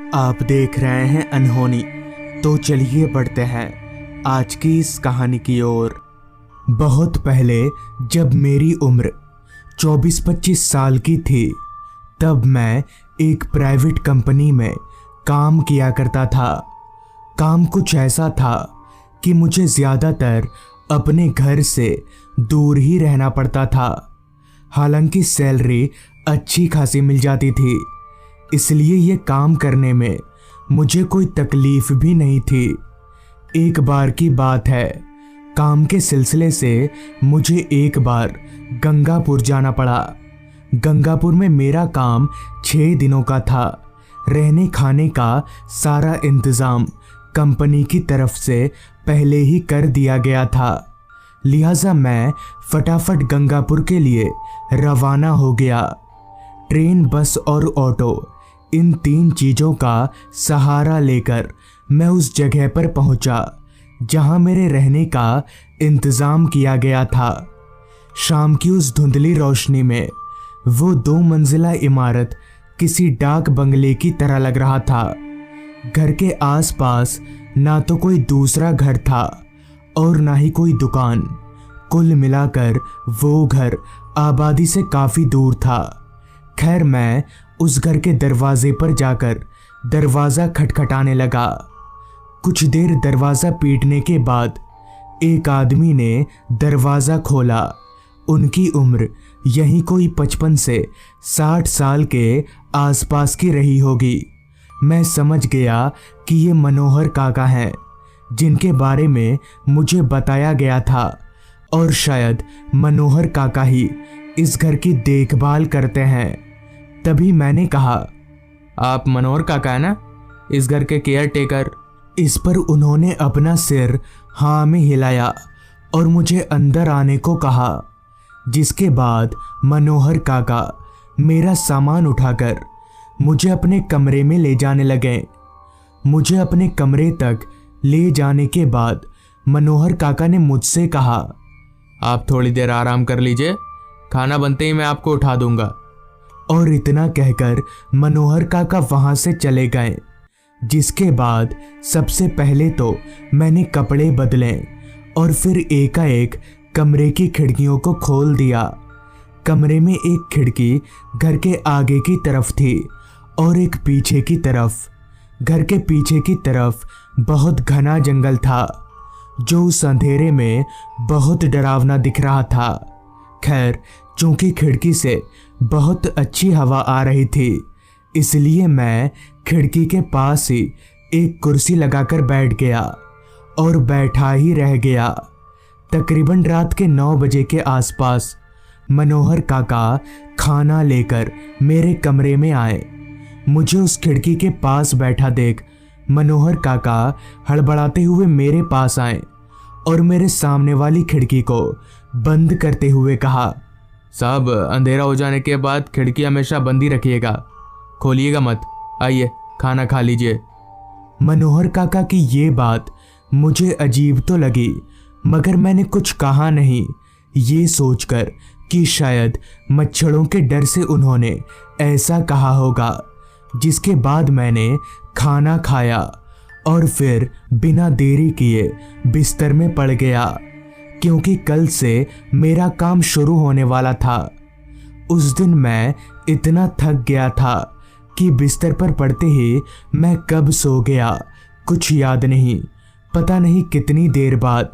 आप देख रहे हैं अनहोनी। तो चलिए बढ़ते हैं आज की इस कहानी की ओर। बहुत पहले जब मेरी उम्र 24-25 साल की थी, तब मैं एक प्राइवेट कंपनी में काम किया करता था। काम कुछ ऐसा था कि मुझे ज़्यादातर अपने घर से दूर ही रहना पड़ता था। हालांकि सैलरी अच्छी खासी मिल जाती थी, इसलिए ये काम करने में मुझे कोई तकलीफ भी नहीं थी। एक बार की बात है, काम के सिलसिले से मुझे एक बार गंगापुर जाना पड़ा। गंगापुर में मेरा काम 6 दिनों का था। रहने खाने का सारा इंतज़ाम कंपनी की तरफ से पहले ही कर दिया गया था, लिहाजा मैं फटाफट गंगापुर के लिए रवाना हो गया। ट्रेन, बस और ऑटो, इन 3 चीज़ों का सहारा लेकर मैं उस जगह पर पहुंचा जहां मेरे रहने का इंतज़ाम किया गया था। शाम की उस धुंधली रोशनी में वो 2 मंजिला इमारत किसी डाक बंगले की तरह लग रहा था। घर के आसपास ना तो कोई दूसरा घर था और ना ही कोई दुकान। कुल मिलाकर वो घर आबादी से काफ़ी दूर था। खैर, मैं उस घर के दरवाजे पर जाकर दरवाज़ा खटखटाने लगा। कुछ देर दरवाज़ा पीटने के बाद एक आदमी ने दरवाज़ा खोला। उनकी उम्र यहीं कोई 55 से 60 साल के आसपास की रही होगी। मैं समझ गया कि ये मनोहर काका हैं, जिनके बारे में मुझे बताया गया था, और शायद मनोहर काका ही इस घर की देखभाल करते हैं। तभी मैंने कहा, आप मनोहर काका है ना, इस घर के केयर टेकर? इस पर उन्होंने अपना सिर हाँ में हिलाया और मुझे अंदर आने को कहा, जिसके बाद मनोहर काका मेरा सामान उठाकर मुझे अपने कमरे में ले जाने लगे। मुझे अपने कमरे तक ले जाने के बाद मनोहर काका ने मुझसे कहा, आप थोड़ी देर आराम कर लीजिए, खाना बनते ही मैं आपको उठा दूंगा। और इतना कहकर मनोहर काका वहां से चले गए। जिसके बाद सबसे पहले तो मैंने कपड़े बदले और फिर एकाएक कमरे की खिड़कियों को खोल दिया। कमरे में एक खिड़की घर के आगे की तरफ थी और एक पीछे की तरफ। घर के पीछे की तरफ बहुत घना जंगल था, जो उस अंधेरे में बहुत डरावना दिख रहा था। खैर, चूंकि खिड़की से बहुत अच्छी हवा आ रही थी, इसलिए मैं खिड़की के पास ही एक कुर्सी लगाकर बैठ गया और बैठा ही रह गया। तकरीबन रात के 9 बजे के आसपास मनोहर काका खाना लेकर मेरे कमरे में आए। मुझे उस खिड़की के पास बैठा देख मनोहर काका हड़बड़ाते हुए मेरे पास आए और मेरे सामने वाली खिड़की को बंद करते हुए कहा, साहब, अंधेरा हो जाने के बाद खिड़की हमेशा बंद ही रखिएगा, खोलिएगा मत। आइए, खाना खा लीजिए। मनोहर काका की ये बात मुझे अजीब तो लगी, मगर मैंने कुछ कहा नहीं, ये सोचकर कि शायद मच्छरों के डर से उन्होंने ऐसा कहा होगा। जिसके बाद मैंने खाना खाया और फिर बिना देरी किए बिस्तर में पड़ गया, क्योंकि कल से मेरा काम शुरू होने वाला था। उस दिन मैं इतना थक गया था कि बिस्तर पर पड़ते ही मैं कब सो गया कुछ याद नहीं। पता नहीं कितनी देर बाद,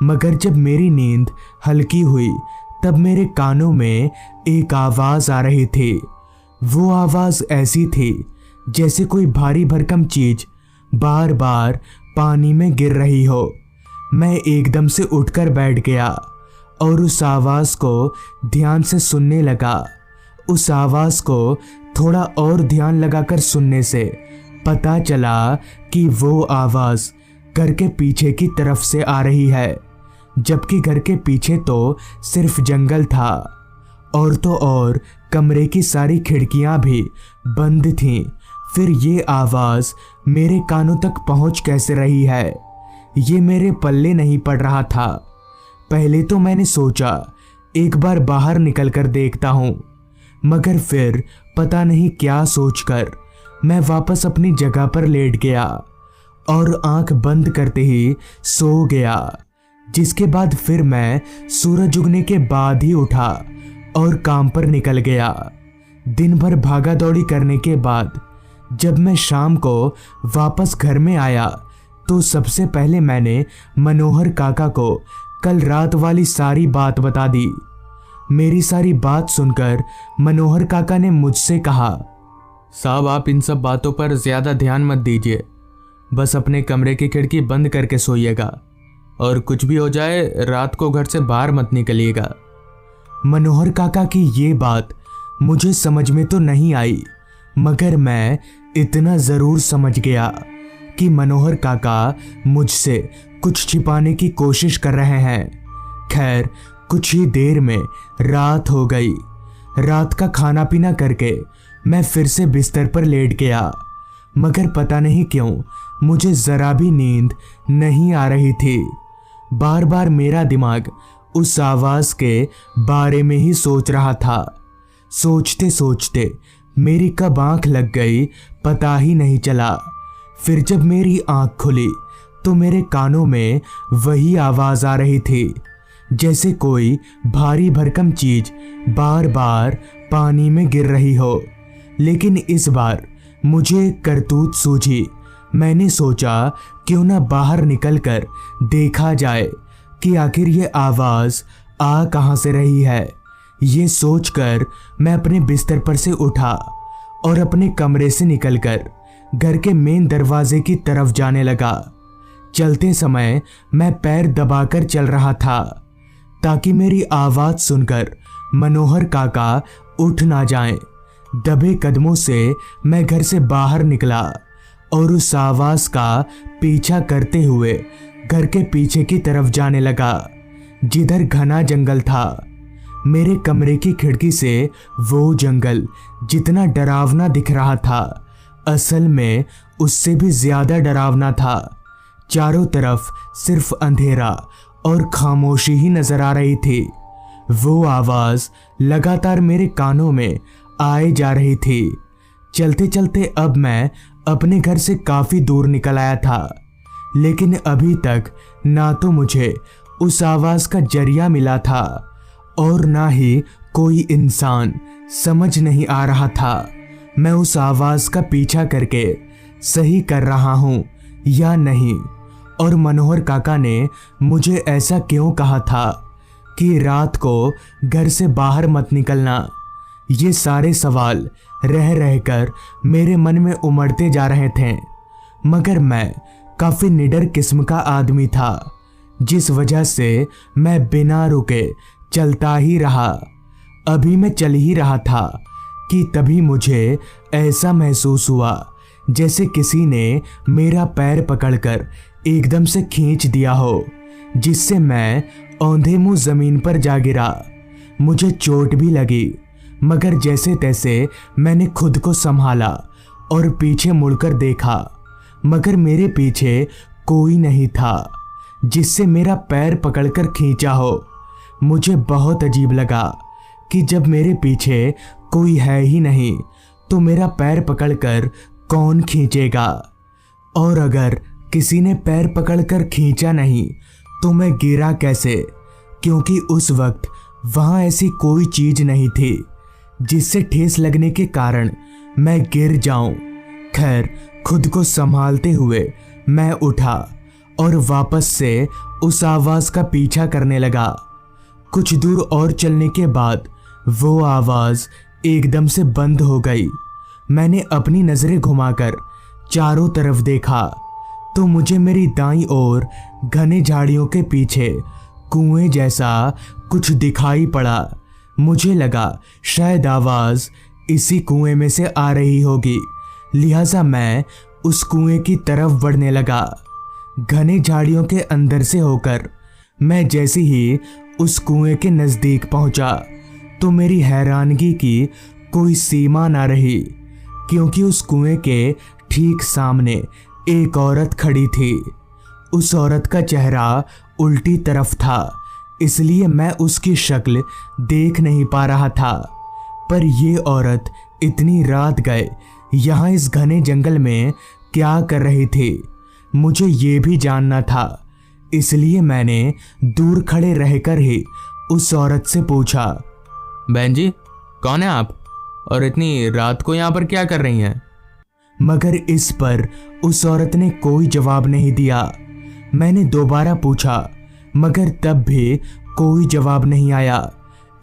मगर जब मेरी नींद हल्की हुई तब मेरे कानों में एक आवाज़ आ रही थी। वो आवाज़ ऐसी थी जैसे कोई भारी भरकम चीज़ बार बार पानी में गिर रही हो। मैं एकदम से उठकर बैठ गया और उस आवाज़ को ध्यान से सुनने लगा। उस आवाज़ को थोड़ा और ध्यान लगाकर सुनने से पता चला कि वो आवाज़ घर के पीछे की तरफ से आ रही है, जबकि घर के पीछे तो सिर्फ जंगल था, और तो और कमरे की सारी खिड़कियां भी बंद थीं। फिर ये आवाज़ मेरे कानों तक पहुंच कैसे रही है, ये मेरे पल्ले नहीं पड़ रहा था। पहले तो मैंने सोचा एक बार बाहर निकल कर देखता हूँ, मगर फिर पता नहीं क्या सोचकर मैं वापस अपनी जगह पर लेट गया और आंख बंद करते ही सो गया। जिसके बाद फिर मैं सूरज उगने के बाद ही उठा और काम पर निकल गया। दिन भर भागा दौड़ी करने के बाद जब मैं शाम को वापस घर में आया तो सबसे पहले मैंने मनोहर काका को कल रात वाली सारी बात बता दी। मेरी सारी बात सुनकर मनोहर काका ने मुझसे कहा, साहब आप इन सब बातों पर ज़्यादा ध्यान मत दीजिए, बस अपने कमरे की खिड़की बंद करके सोइएगा और कुछ भी हो जाए रात को घर से बाहर मत निकलिएगा। मनोहर काका की ये बात मुझे समझ में तो नहीं आई, मगर मैं इतना ज़रूर समझ गया कि मनोहर काका मुझसे कुछ छिपाने की कोशिश कर रहे हैं। खैर कुछ ही देर में रात हो गई। रात का खाना पीना करके मैं फिर से बिस्तर पर लेट गया, मगर पता नहीं क्यों मुझे ज़रा भी नींद नहीं आ रही थी। बार बार मेरा दिमाग उस आवाज़ के बारे में ही सोच रहा था। सोचते सोचते मेरी कब आंख लग गई पता ही नहीं चला। फिर जब मेरी आंख खुली तो मेरे कानों में वही आवाज़ आ रही थी, जैसे कोई भारी भरकम चीज बार बार पानी में गिर रही हो। लेकिन इस बार मुझे करतूत सूझी। मैंने सोचा क्यों ना बाहर निकलकर देखा जाए कि आखिर ये आवाज़ आ कहाँ से रही है। ये सोचकर मैं अपने बिस्तर पर से उठा और अपने कमरे से निकलकर घर के मेन दरवाजे की तरफ जाने लगा। चलते समय मैं पैर दबाकर चल रहा था ताकि मेरी आवाज़ सुनकर मनोहर काका उठ ना जाएं। दबे कदमों से मैं घर से बाहर निकला और उस आवाज़ का पीछा करते हुए घर के पीछे की तरफ जाने लगा, जिधर घना जंगल था। मेरे कमरे की खिड़की से वो जंगल जितना डरावना दिख रहा था, असल में उससे भी ज़्यादा डरावना था। चारों तरफ सिर्फ अंधेरा और खामोशी ही नजर आ रही थी। वो आवाज़ लगातार मेरे कानों में आए जा रही थी। चलते चलते अब मैं अपने घर से काफ़ी दूर निकल आया था, लेकिन अभी तक ना तो मुझे उस आवाज़ का जरिया मिला था और ना ही कोई इंसान। समझ नहीं आ रहा था मैं उस आवाज़ का पीछा करके सही कर रहा हूँ या नहीं, और मनोहर काका ने मुझे ऐसा क्यों कहा था कि रात को घर से बाहर मत निकलना। ये सारे सवाल रह रहकर मेरे मन में उमड़ते जा रहे थे, मगर मैं काफ़ी निडर किस्म का आदमी था, जिस वजह से मैं बिना रुके चलता ही रहा। अभी मैं चल ही रहा था कि तभी मुझे ऐसा महसूस हुआ जैसे किसी ने मेरा पैर पकड़कर एकदम से खींच दिया हो, जिससे मैं औंधे मुंह ज़मीन पर जा गिरा। मुझे चोट भी लगी, मगर जैसे तैसे मैंने खुद को संभाला और पीछे मुड़कर देखा, मगर मेरे पीछे कोई नहीं था जिससे मेरा पैर पकड़कर खींचा हो। मुझे बहुत अजीब लगा कि जब मेरे पीछे कोई है ही नहीं तो मेरा पैर पकड़कर कौन खींचेगा, और अगर किसी ने पैर पकड़कर खींचा नहीं तो मैं गिरा कैसे, क्योंकि उस वक्त वहाँ ऐसी कोई चीज़ नहीं थी जिससे ठेस लगने के कारण मैं गिर जाऊं। खैर खुद को संभालते हुए मैं उठा और वापस से उस आवाज़ का पीछा करने लगा। कुछ दूर और चलने के बाद वो आवाज़ एकदम से बंद हो गई। मैंने अपनी नज़रें घुमाकर चारों तरफ देखा तो मुझे मेरी दाईं ओर घने झाड़ियों के पीछे कुएं जैसा कुछ दिखाई पड़ा। मुझे लगा शायद आवाज़ इसी कुएं में से आ रही होगी, लिहाजा मैं उस कुएं की तरफ बढ़ने लगा। घने झाड़ियों के अंदर से होकर मैं जैसे ही उस कुएं के नज़दीक पहुंचा तो मेरी हैरानगी की कोई सीमा ना रही, क्योंकि उस कुएं के ठीक सामने एक औरत खड़ी थी। उस औरत का चेहरा उल्टी तरफ था, इसलिए मैं उसकी शक्ल देख नहीं पा रहा था। पर ये औरत इतनी रात गए यहाँ इस घने जंगल में क्या कर रही थी, मुझे ये भी जानना था। इसलिए मैंने दूर खड़े रहकर ही उस औरत से पूछा, बहन जी कौन है आप, और इतनी रात को यहाँ पर क्या कर रही हैं? मगर इस पर उस औरत ने कोई जवाब नहीं दिया। मैंने दोबारा पूछा, मगर तब भी कोई जवाब नहीं आया।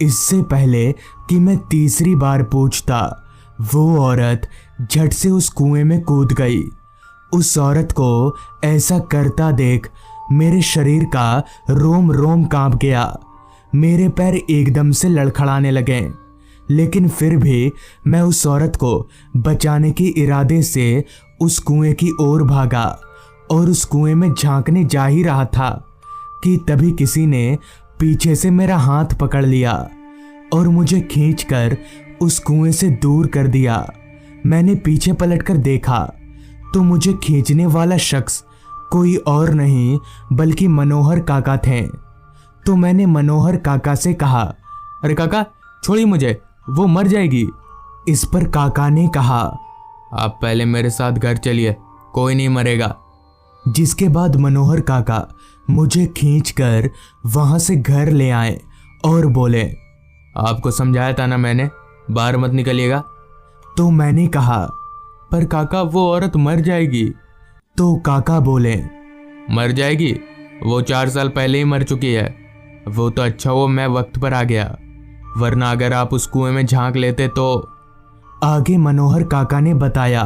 इससे पहले कि मैं तीसरी बार पूछता, वो औरत झट से उस कुएं में कूद गई। उस औरत को ऐसा करता देख मेरे शरीर का रोम रोम कांप गया। मेरे पैर एकदम से लड़खड़ाने लगे, लेकिन फिर भी मैं उस औरत को बचाने के इरादे से उस कुएं की ओर भागा और उस कुएं में झांकने जा ही रहा था कि तभी किसी ने पीछे से मेरा हाथ पकड़ लिया और मुझे खींचकर उस कुएं से दूर कर दिया। मैंने पीछे पलटकर देखा तो मुझे खींचने वाला शख्स कोई और नहीं बल्कि मनोहर काका थे। तो मैंने मनोहर काका से कहा, अरे काका छोड़िए मुझे, वो मर जाएगी। इस पर काका ने कहा, आप पहले मेरे साथ घर चलिए, कोई नहीं मरेगा। जिसके बाद मनोहर काका मुझे खींचकर वहां से घर ले आए और बोले, आपको समझाया था ना मैंने, बाहर मत निकलिएगा। तो मैंने कहा, पर काका वो औरत मर जाएगी। तो काका बोले, मर जाएगी? वो 4 साल पहले ही मर चुकी है। वो तो अच्छा हुआ मैं वक्त पर आ गया, वरना अगर आप उस कुएं में झांक लेते तो। आगे मनोहर काका ने बताया,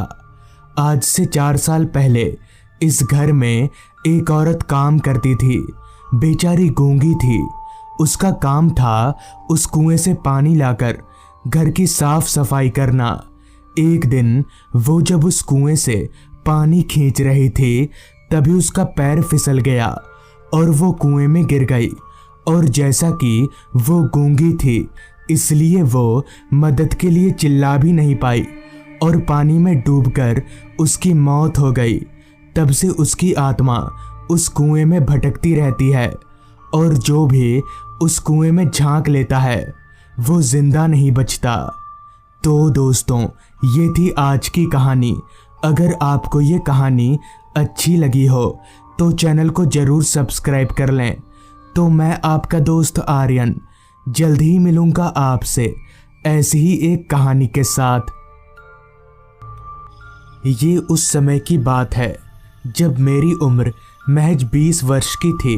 आज से 4 साल पहले इस घर में एक औरत काम करती थी। बेचारी गूंगी थी। उसका काम था उस कुएं से पानी लाकर घर की साफ सफाई करना। एक दिन वो जब उस कुएं से पानी खींच रही थी, तभी उसका पैर फिसल गया और वो कुएं में गिर गई। और जैसा कि वो गूंगी थी, इसलिए वो मदद के लिए चिल्ला भी नहीं पाई और पानी में डूबकर उसकी मौत हो गई। तब से उसकी आत्मा उस कुएं में भटकती रहती है और जो भी उस कुएं में झांक लेता है वो जिंदा नहीं बचता। तो दोस्तों, ये थी आज की कहानी। अगर आपको ये कहानी अच्छी लगी हो तो चैनल को ज़रूर सब्सक्राइब कर लें। तो मैं आपका दोस्त आर्यन जल्द ही मिलूंगा आपसे ऐसी ही एक कहानी के साथ। ये उस समय की बात है जब मेरी उम्र महज 20 वर्ष की थी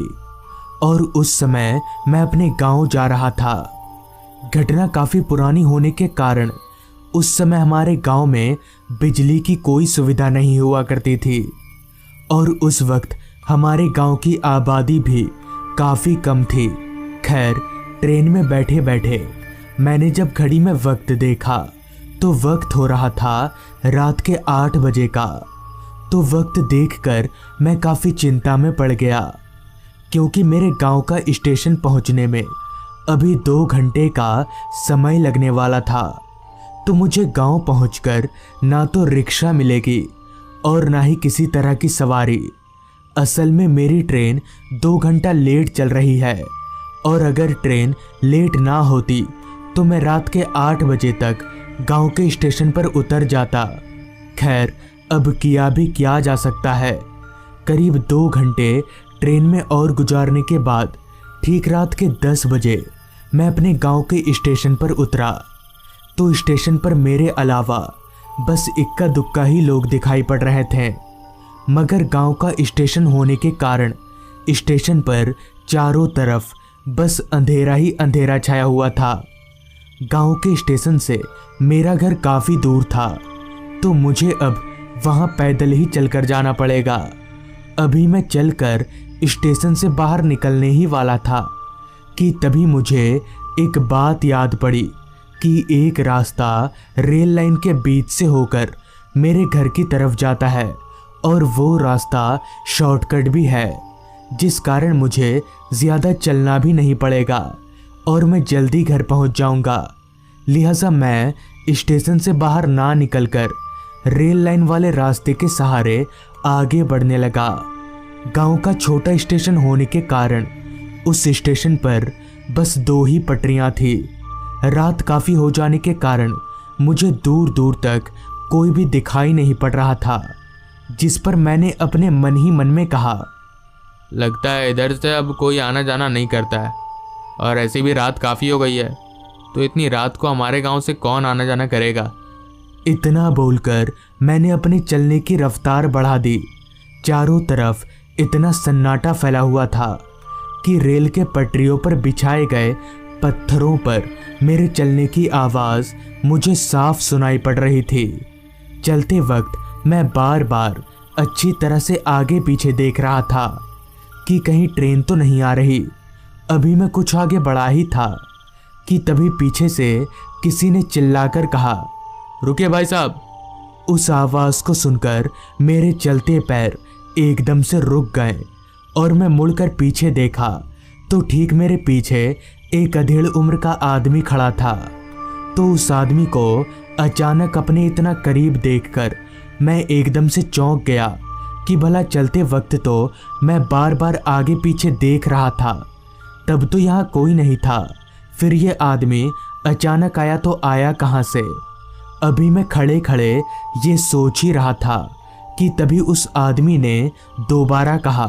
और उस समय मैं अपने गांव जा रहा था। घटना काफ़ी पुरानी होने के कारण उस समय हमारे गांव में बिजली की कोई सुविधा नहीं हुआ करती थी और उस वक्त हमारे गांव की आबादी भी काफ़ी कम थी। खैर, ट्रेन में बैठे बैठे मैंने जब घड़ी में वक्त देखा तो वक्त हो रहा था रात के 8 बजे का। तो वक्त देखकर मैं काफ़ी चिंता में पड़ गया, क्योंकि मेरे गांव का स्टेशन पहुंचने में अभी 2 घंटे का समय लगने वाला था। तो मुझे गांव पहुंचकर ना तो रिक्शा मिलेगी और ना ही किसी तरह की सवारी। असल में मेरी ट्रेन 2 घंटा लेट चल रही है और अगर ट्रेन लेट ना होती तो मैं रात के 8 बजे तक गांव के स्टेशन पर उतर जाता। खैर, अब किया भी क्या जा सकता है। करीब 2 घंटे ट्रेन में और गुजारने के बाद ठीक रात के 10 बजे मैं अपने गांव के स्टेशन पर उतरा। तो स्टेशन पर मेरे अलावा बस इक्का दुक्का ही लोग दिखाई पड़ रहे थे, मगर गांव का स्टेशन होने के कारण स्टेशन पर चारों तरफ बस अंधेरा ही अंधेरा छाया हुआ था। गांव के स्टेशन से मेरा घर काफ़ी दूर था, तो मुझे अब वहां पैदल ही चलकर जाना पड़ेगा। अभी मैं चलकर स्टेशन से बाहर निकलने ही वाला था कि तभी मुझे एक बात याद पड़ी कि एक रास्ता रेल लाइन के बीच से होकर मेरे घर की तरफ जाता है और वो रास्ता शॉर्टकट भी है, जिस कारण मुझे ज़्यादा चलना भी नहीं पड़ेगा और मैं जल्दी घर पहुंच जाऊंगा। लिहाजा मैं स्टेशन से बाहर ना निकलकर रेल लाइन वाले रास्ते के सहारे आगे बढ़ने लगा। गांव का छोटा स्टेशन होने के कारण उस स्टेशन पर बस 2 ही पटरियां थी। रात काफ़ी हो जाने के कारण मुझे दूर दूर तक कोई भी दिखाई नहीं पड़ रहा था, जिस पर मैंने अपने मन ही मन में कहा, लगता है इधर से अब कोई आना जाना नहीं करता है, और ऐसी भी रात काफ़ी हो गई है, तो इतनी रात को हमारे गांव से कौन आना जाना करेगा। इतना बोलकर मैंने अपनी चलने की रफ्तार बढ़ा दी। चारों तरफ इतना सन्नाटा फैला हुआ था कि रेल के पटरियों पर बिछाए गए पत्थरों पर मेरे चलने की आवाज़ मुझे साफ सुनाई पड़ रही थी। चलते वक्त मैं बार बार अच्छी तरह से आगे पीछे देख रहा था कि कहीं ट्रेन तो नहीं आ रही। अभी मैं कुछ आगे बढ़ा ही था कि तभी पीछे से किसी ने चिल्लाकर कहा, रुकिए भाई साहब। उस आवाज़ को सुनकर मेरे चलते पैर एकदम से रुक गए और मैं मुड़कर पीछे देखा तो ठीक मेरे पीछे एक अधेड़ उम्र का आदमी खड़ा था। तो उस आदमी को अचानक अपने इतना करीब देखकर मैं एकदम से चौंक गया कि भला चलते वक्त तो मैं बार बार आगे पीछे देख रहा था, तब तो यहाँ कोई नहीं था, फिर ये आदमी अचानक आया तो आया कहाँ से। अभी मैं खड़े खड़े ये सोच ही रहा था कि तभी उस आदमी ने दोबारा कहा,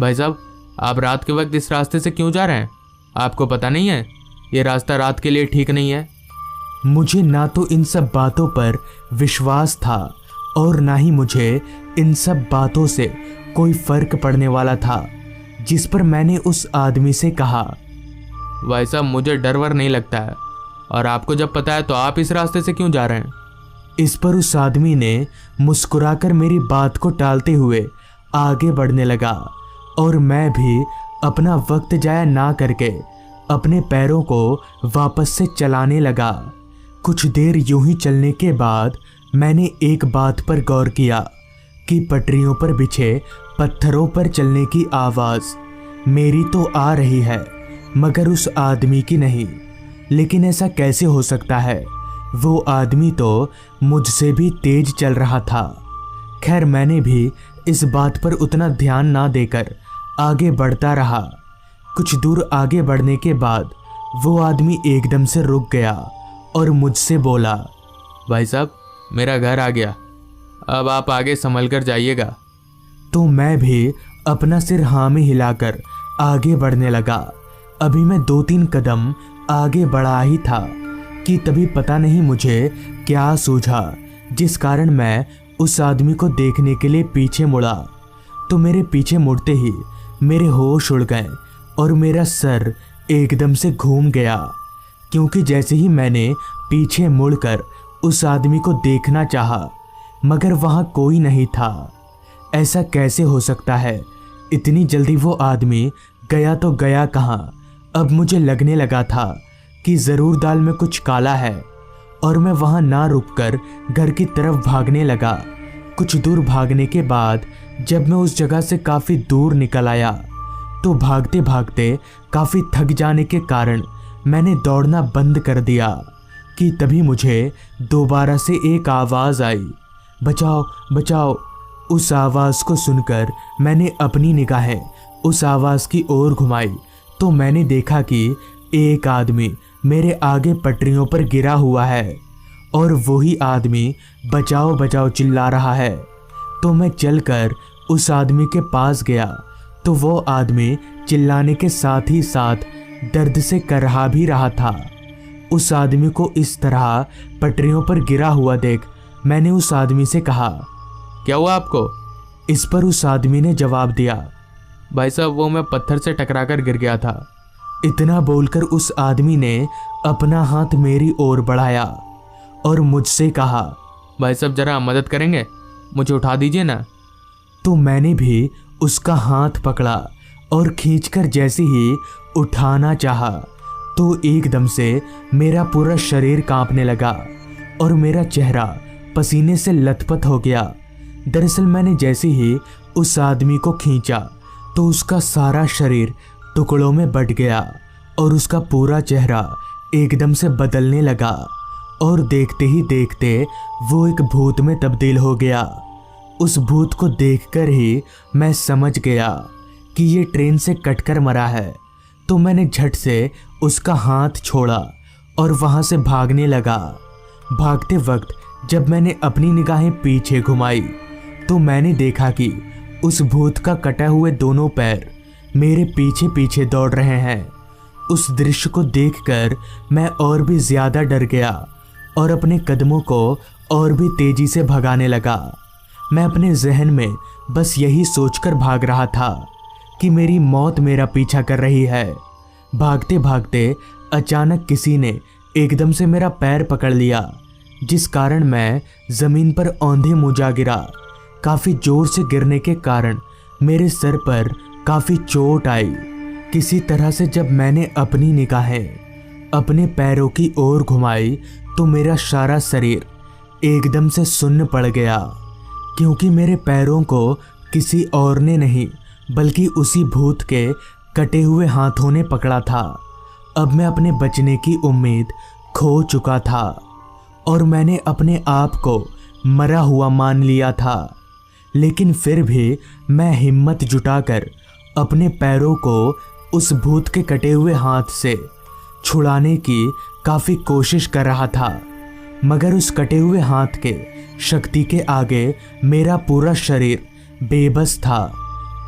भाई साहब, आप रात के वक्त इस रास्ते से क्यों जा रहे हैं? आपको पता नहीं है ये रास्ता रात के लिए ठीक नहीं है? मुझे ना तो इन सब बातों पर विश्वास था और ना ही मुझे इन सब बातों से कोई फर्क पड़ने वाला था, जिस पर मैंने उस आदमी से कहा, भाई साहब, मुझे डर वर नहीं लगता है, और आपको जब पता है तो आप इस रास्ते से क्यों जा रहे हैं? इस पर उस आदमी ने मुस्कुराकर मेरी बात को टालते हुए आगे बढ़ने लगा और मैं भी अपना वक्त जाया ना करके अपने पैरों को वापस से चलाने लगा। कुछ देर यूं ही चलने के बाद मैंने एक बात पर गौर किया कि पटरियों पर बिछे पत्थरों पर चलने की आवाज़ मेरी तो आ रही है मगर उस आदमी की नहीं। लेकिन ऐसा कैसे हो सकता है? वो आदमी तो मुझसे भी तेज चल रहा था। खैर, मैंने भी इस बात पर उतना ध्यान ना देकर आगे बढ़ता रहा। कुछ दूर आगे बढ़ने के बाद वो आदमी एकदम से रुक गया और मुझसे बोला, भाई साहब, मेरा घर आ गया, अब आप आगे संभल कर जाइएगा। तो मैं भी अपना सिर हाँ में हिलाकर आगे बढ़ने लगा। अभी मैं 2-3 कदम आगे बढ़ा ही था कि तभी पता नहीं मुझे क्या सूझा, जिस कारण मैं उस आदमी को देखने के लिए पीछे मुड़ा। तो मेरे पीछे मुड़ते ही मेरे होश उड़ गए और मेरा सर एकदम से घूम गया, क्योंकि जैसे ही मैंने पीछे मुड़कर उस आदमी को देखना चाहा मगर वहाँ कोई नहीं था। ऐसा कैसे हो सकता है? इतनी जल्दी वो आदमी गया तो गया कहाँ? अब मुझे लगने लगा था कि ज़रूर दाल में कुछ काला है और मैं वहाँ ना रुककर घर की तरफ भागने लगा। कुछ दूर भागने के बाद जब मैं उस जगह से काफ़ी दूर निकल आया तो भागते भागते काफ़ी थक जाने के कारण मैंने दौड़ना बंद कर दिया कि तभी मुझे दोबारा से एक आवाज़ आई, बचाओ बचाओ। उस आवाज़ को सुनकर मैंने अपनी निगाहें उस आवाज़ की ओर घुमाई तो मैंने देखा कि एक आदमी मेरे आगे पटरियों पर गिरा हुआ है और वही आदमी बचाओ बचाओ चिल्ला रहा है। तो मैं चलकर उस आदमी के पास गया तो वो आदमी चिल्लाने के साथ ही साथ दर्द से करहा भी रहा था। उस आदमी को इस तरह पटरियों पर गिरा हुआ देख मैंने उस आदमी से कहा, क्या हुआ आपको? इस पर उस आदमी ने जवाब दिया, भाई साहब, वो मैं पत्थर से टकराकर गिर गया था। इतना बोलकर उस आदमी ने अपना हाथ मेरी ओर बढ़ाया और मुझसे कहा, भाई साहब, जरा मदद करेंगे, मुझे उठा दीजिए ना। तो मैंने भी उसका हाथ पकड़ा और खींचकर जैसे ही उठाना चाहा तो एकदम से मेरा पूरा शरीर कांपने लगा और मेरा चेहरा पसीने से लथपथ हो गया। दरअसल मैंने जैसे ही उस आदमी को खींचा तो उसका सारा शरीर टुकड़ों में बट गया और उसका पूरा चेहरा एकदम से बदलने लगा और देखते ही देखते वो एक भूत में तब्दील हो गया। उस भूत को देखकर ही मैं समझ गया कि ये ट्रेन से कटकर मरा है। तो मैंने झट से उसका हाथ छोड़ा और वहाँ से भागने लगा। भागते वक्त जब मैंने अपनी निगाहें पीछे घुमाई तो मैंने देखा कि उस भूत का कटा हुए दोनों पैर मेरे पीछे पीछे दौड़ रहे हैं। उस दृश्य को देखकर मैं और भी ज्यादा डर गया और अपने कदमों को और भी तेजी से भगाने लगा। मैं अपने जहन में बस यही सोचकर भाग रहा था कि मेरी मौत मेरा पीछा कर रही है। भागते भागते अचानक किसी ने एकदम से मेरा पैर पकड़ लिया, जिस कारण मैं जमीन पर औंधे मुँह जा गिरा। काफी जोर से गिरने के कारण मेरे सर पर काफी चोट आई। किसी तरह से जब मैंने अपनी निगाहें अपने पैरों की ओर घुमाई तो मेरा सारा शरीर एकदम से सुन्न पड़ गया, क्योंकि मेरे पैरों को किसी और ने नहीं बल्कि उसी भूत के कटे हुए हाथों ने पकड़ा था। अब मैं अपने बचने की उम्मीद खो चुका था और मैंने अपने आप को मरा हुआ मान लिया था। लेकिन फिर भी मैं हिम्मत जुटाकर अपने पैरों को उस भूत के कटे हुए हाथ से छुड़ाने की काफ़ी कोशिश कर रहा था, मगर उस कटे हुए हाथ के शक्ति के आगे मेरा पूरा शरीर बेबस था।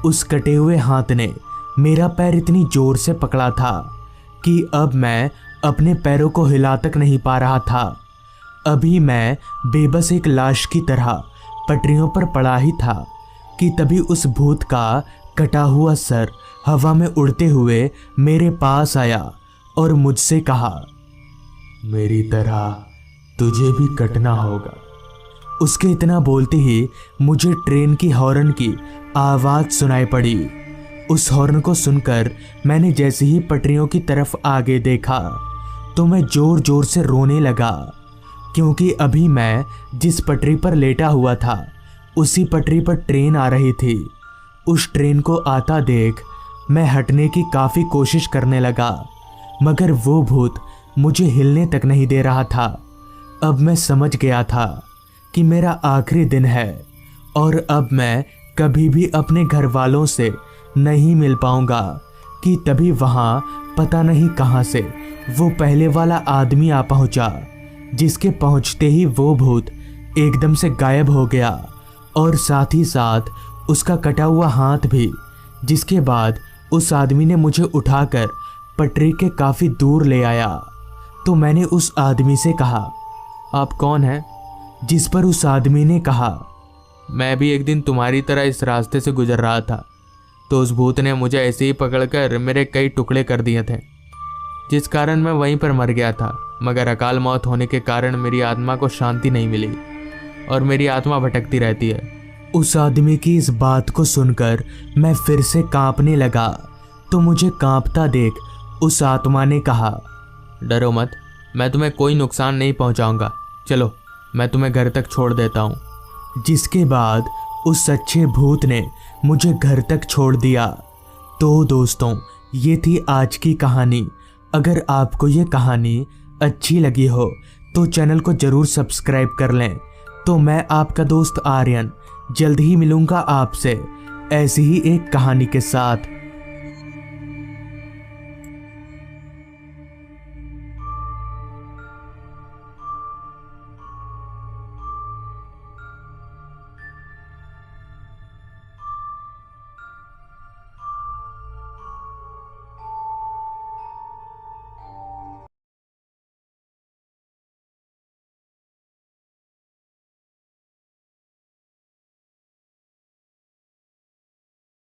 उस कटे हुए हाथ ने मेरा पैर इतनी जोर से पकड़ा था कि अब मैं अपने पैरों को हिला तक नहीं पा रहा था। अभी मैं बेबस एक लाश की तरह पटरियों पर पड़ा ही था कि तभी उस भूत का कटा हुआ सर हवा में उड़ते हुए मेरे पास आया और मुझसे कहा, मेरी तरह तुझे भी कटना होगा। उसके इतना बोलते ही मुझे ट्रेन की हॉर्न की आवाज़ सुनाई पड़ी। उस हॉर्न को सुनकर मैंने जैसे ही पटरियों की तरफ आगे देखा तो मैं जोर जोर से रोने लगा, क्योंकि अभी मैं जिस पटरी पर लेटा हुआ था उसी पटरी पर ट्रेन आ रही थी। उस ट्रेन को आता देख मैं हटने की काफ़ी कोशिश करने लगा, मगर वो भूत मुझे हिलने तक नहीं दे रहा था। अब मैं समझ गया था कि मेरा आखिरी दिन है और अब मैं कभी भी अपने घर वालों से नहीं मिल पाऊंगा। कि तभी वहाँ पता नहीं कहाँ से वो पहले वाला आदमी आ पहुँचा, जिसके पहुँचते ही वो भूत एकदम से गायब हो गया और साथ ही साथ उसका कटा हुआ हाथ भी। जिसके बाद उस आदमी ने मुझे उठाकर पटरी के काफ़ी दूर ले आया। तो मैंने उस आदमी से कहा, आप कौन हैं? जिस पर उस आदमी ने कहा, मैं भी एक दिन तुम्हारी तरह इस रास्ते से गुजर रहा था, तो उस भूत ने मुझे ऐसे ही पकड़कर मेरे कई टुकड़े कर दिए थे, जिस कारण मैं वहीं पर मर गया था। मगर अकाल मौत होने के कारण मेरी आत्मा को शांति नहीं मिली और मेरी आत्मा भटकती रहती है। उस आदमी की इस बात को सुनकर मैं फिर से कांपने लगा। तो मुझे कांपता देख उस आत्मा ने कहा, डरो मत, मैं तुम्हें कोई नुकसान नहीं पहुंचाऊंगा। चलो, मैं तुम्हें घर तक छोड़ देता हूँ। जिसके बाद उस सच्चे भूत ने मुझे घर तक छोड़ दिया। तो दोस्तों, ये थी आज की कहानी। अगर आपको ये कहानी अच्छी लगी हो तो चैनल को ज़रूर सब्सक्राइब कर लें। तो मैं आपका दोस्त आर्यन जल्द ही मिलूँगा आपसे ऐसी ही एक कहानी के साथ।